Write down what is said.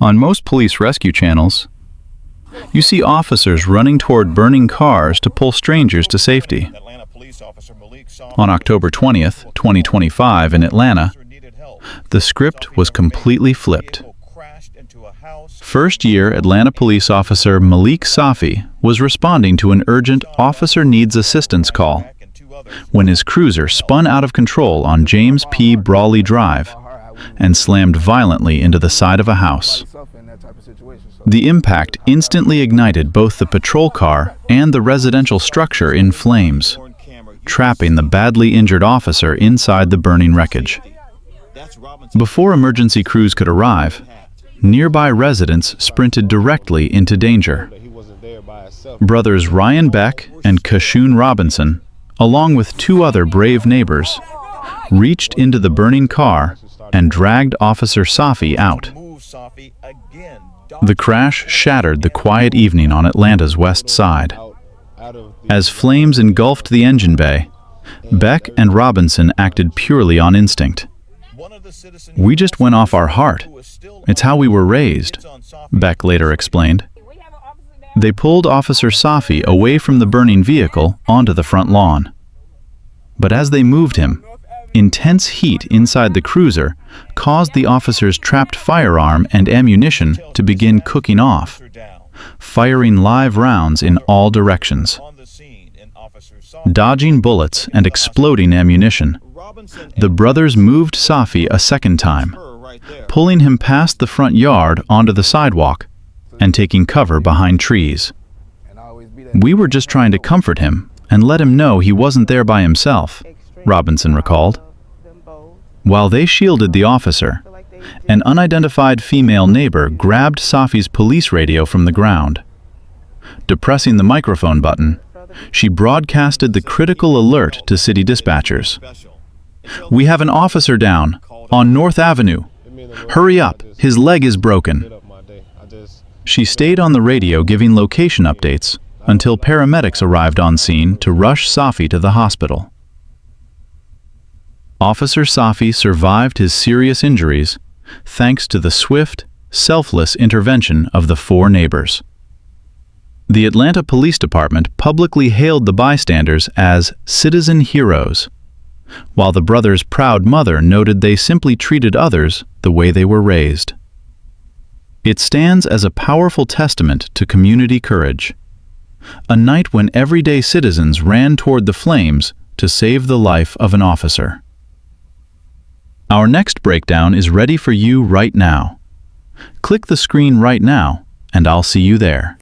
On most police rescue channels, you see officers running toward burning cars to pull strangers to safety. On October 20th, 2025 in Atlanta, the script was completely flipped. First-year Atlanta police officer Malik Safi was responding to an urgent officer needs assistance call when his cruiser spun out of control on James P. Brawley Drive and slammed violently into the side of a house. The impact instantly ignited both the patrol car and the residential structure in flames, trapping the badly injured officer inside the burning wreckage. Before emergency crews could arrive, nearby residents sprinted directly into danger. Brothers Ryan Beck and Kashun Robinson, along with two other brave neighbors, reached into the burning car and dragged Officer Safi out. The crash shattered the quiet evening on Atlanta's west side. As flames engulfed the engine bay, Beck and Robinson acted purely on instinct. "We just went off our heart. It's how we were raised," Beck later explained. They pulled Officer Safi away from the burning vehicle onto the front lawn. But as they moved him, intense heat inside the cruiser caused the officer's trapped firearm and ammunition to begin cooking off, firing live rounds in all directions. Dodging bullets and exploding ammunition, the brothers moved Safi a second time, pulling him past the front yard onto the sidewalk and taking cover behind trees. "We were just trying to comfort him and let him know he wasn't there by himself," Robinson recalled. While they shielded the officer, an unidentified female neighbor grabbed Safi's police radio from the ground. Depressing the microphone button, she broadcasted the critical alert to city dispatchers. "We have an officer down on North Avenue. Hurry up, his leg is broken." She stayed on the radio giving location updates until paramedics arrived on scene to rush Safi to the hospital. Officer Safi survived his serious injuries thanks to the swift, selfless intervention of the four neighbors. The Atlanta Police Department publicly hailed the bystanders as citizen heroes, while the brothers' proud mother noted they simply treated others the way they were raised. It stands as a powerful testament to community courage, a night when everyday citizens ran toward the flames to save the life of an officer. Our next breakdown is ready for you right now. Click the screen right now, and I'll see you there.